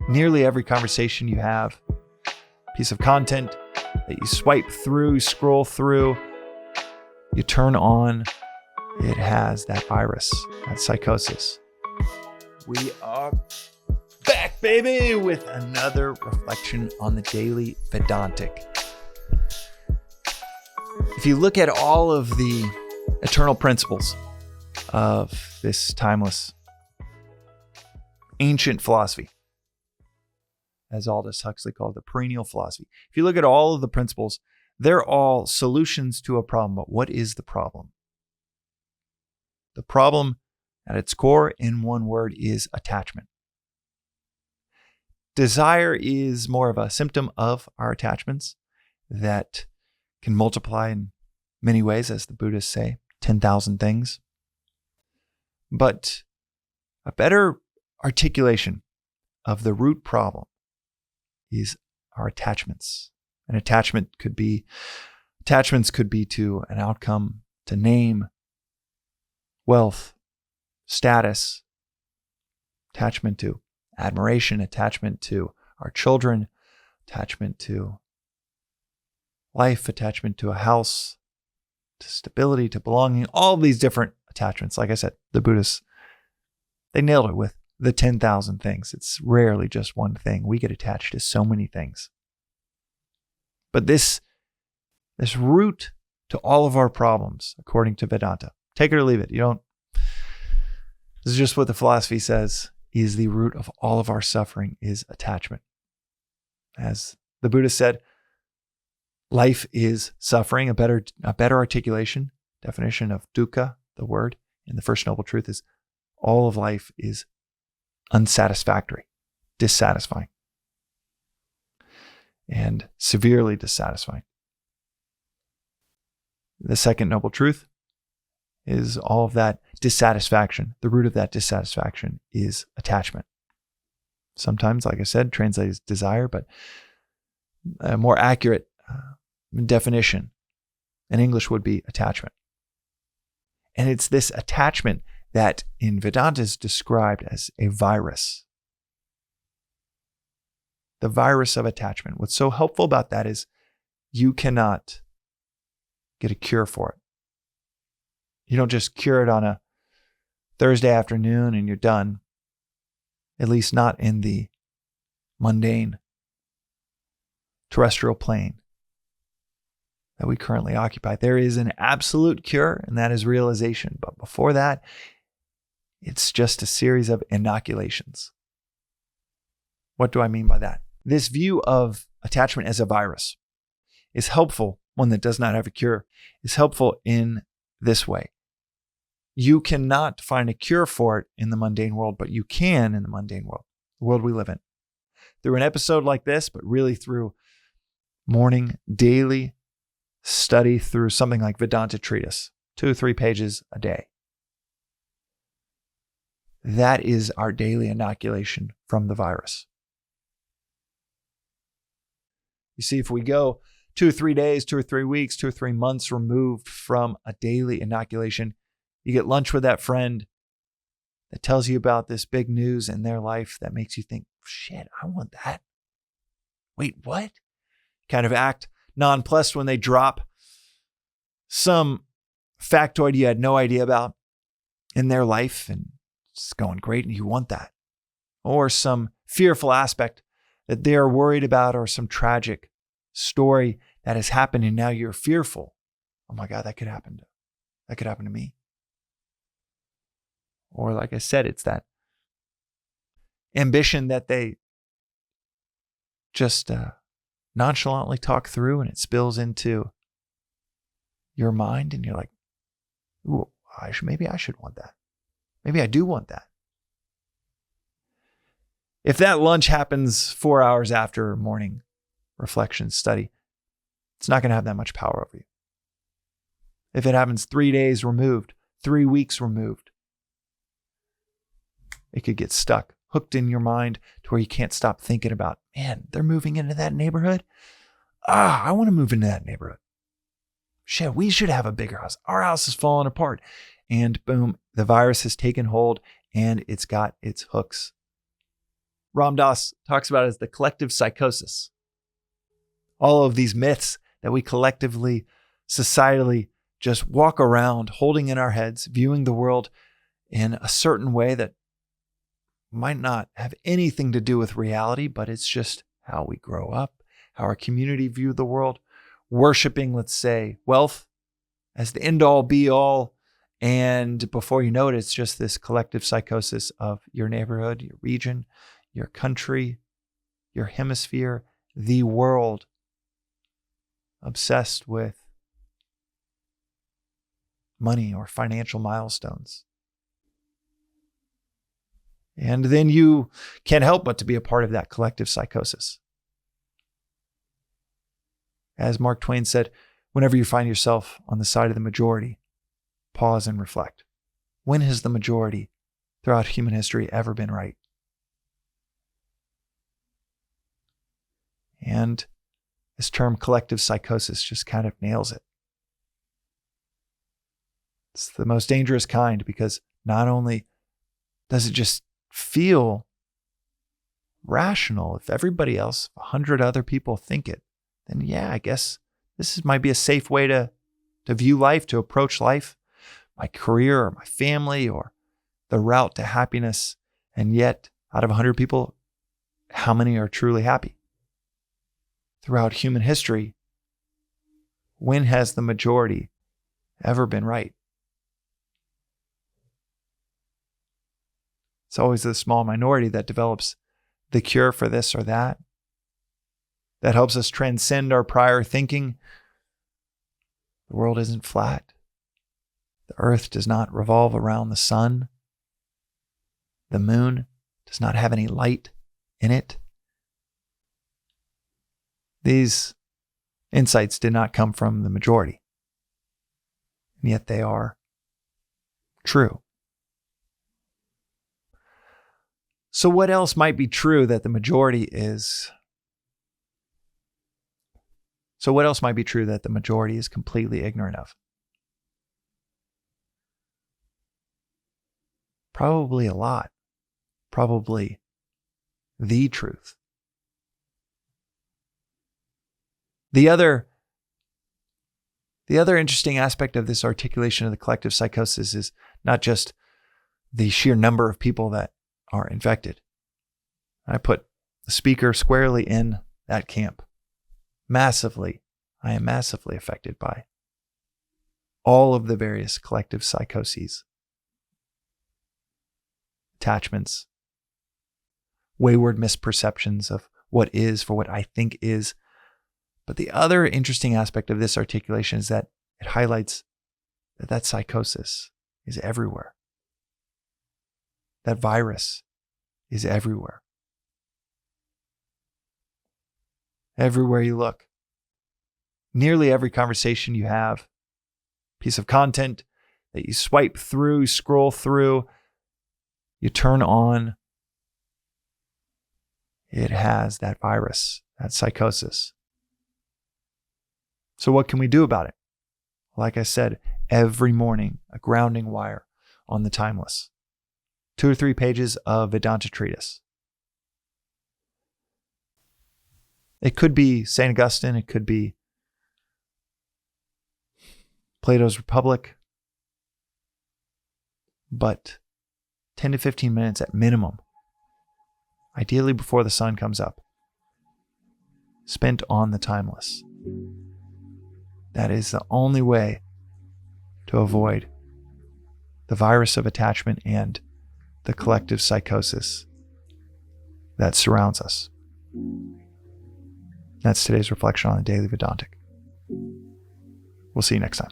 nearly every conversation you have, piece of content that you swipe through, scroll through, you turn on, it has that virus, that psychosis. We are back, baby, with another reflection on the Daily Vedantic. If you look at all of the eternal principles of this timeless, ancient philosophy, as Aldous Huxley called the perennial philosophy, if you look at all of the principles, they're all solutions to a problem. But what is the problem? The problem at its core, in one word, is attachment. Desire is more of a symptom of our attachments that can multiply in many ways, as the Buddhists say, 10,000 things. But a better articulation of the root problem is our attachments. And attachments could be to an outcome, to name, wealth, status, attachment to admiration, attachment to our children, attachment to life, attachment to a house, to stability, to belonging, all these different attachments. Like I said, the Buddhists, they nailed it with the 10,000 things. It's rarely just one thing. We get attached to so many things. But this root to all of our problems, according to Vedanta, take it or leave it. This is just what the philosophy says, is the root of all of our suffering is attachment. As the Buddha said, life is suffering. A better articulation, definition of dukkha, the word in the First Noble Truth, is all of life is unsatisfactory, dissatisfying, and severely dissatisfying. The Second Noble Truth is all of that dissatisfaction. The root of that dissatisfaction is attachment. Sometimes, like I said, translated as desire, but a more accurate definition in English would be attachment. And it's this attachment that in Vedanta is described as a virus. The virus of attachment. What's so helpful about that is you cannot get a cure for it. You don't just cure it on a Thursday afternoon and you're done. At least not in the mundane terrestrial plane that we currently occupy. There is an absolute cure, and that is realization. But before that, it's just a series of inoculations. What do I mean by that? This view of attachment as a virus is helpful, one that does not have a cure, is helpful in this way. You cannot find a cure for it in the mundane world, but you can in the mundane world, the world we live in. Through an episode like this, but really through morning, daily study through something like Vedanta Treatise, 2 or 3 pages a day. That is our daily inoculation from the virus. You see, if we go 2 or 3 days, 2 or 3 weeks, 2 or 3 months removed from a daily inoculation, you get lunch with that friend that tells you about this big news in their life that makes you think, shit, I want that. Wait, what? Kind of act nonplussed when they drop some factoid you had no idea about in their life and it's going great and you want that. Or some fearful aspect that they're worried about, or some tragic story that has happened and now you're fearful. Oh my God, that could happen to me. Or like I said, it's that ambition that they just nonchalantly talk through and it spills into your mind and you're like, ooh, maybe I should want that. Maybe I do want that. If that lunch happens 4 hours after morning reflection study, it's not going to have that much power over you. If it happens 3 days removed, 3 weeks removed, it could get stuck, hooked in your mind to where you can't stop thinking about, man, they're moving into that neighborhood. I want to move into that neighborhood. Shit, we should have a bigger house. Our house is falling apart. And boom, the virus has taken hold and it's got its hooks Ram Dass talks about as the collective psychosis. All of these myths that we collectively, societally just walk around holding in our heads, viewing the world in a certain way that might not have anything to do with reality, but it's just how we grow up, how our community view the world, worshiping, let's say, wealth as the end-all, be-all. And before you know it, it's just this collective psychosis of your neighborhood, your region, your country, your hemisphere, the world, obsessed with money or financial milestones. And then you can't help but to be a part of that collective psychosis. As Mark Twain said, whenever you find yourself on the side of the majority, pause and reflect. When has the majority throughout human history ever been right? And this term collective psychosis just kind of nails it. It's the most dangerous kind because not only does it just feel rational, if everybody else, 100 other people think it, then yeah, I guess might be a safe way to view life, to approach life, my career or my family or the route to happiness. And yet, out of 100 people, how many are truly happy? Throughout human history, when has the majority ever been right? It's always the small minority that develops the cure for this or that helps us transcend our prior thinking. The world isn't flat. The earth does not revolve around the sun. The moon does not have any light in it. These insights did not come from the majority, and yet they are true. So what else might be true that the majority is? So what else might be true that the majority is completely ignorant of? Probably a lot. Probably the truth. The other interesting aspect of this articulation of the collective psychosis is not just the sheer number of people that are infected. I put the speaker squarely in that camp. I am massively affected by all of the various collective psychoses, attachments, wayward misperceptions of what is for what I think is. But the other interesting aspect of this articulation is that it highlights that psychosis is everywhere. That virus is everywhere. Everywhere you look. Nearly every conversation you have, piece of content that you swipe through, scroll through, you turn on, it has that virus, that psychosis. So what can we do about it? Like I said, every morning, a grounding wire on the timeless. 2 or 3 pages of Vedanta treatise. It could be St. Augustine. It could be Plato's Republic. But 10 to 15 minutes at minimum, ideally before the sun comes up, spent on the timeless. That is the only way to avoid the virus of attachment and the collective psychosis that surrounds us. That's today's reflection on the Daily Vedantic. We'll see you next time.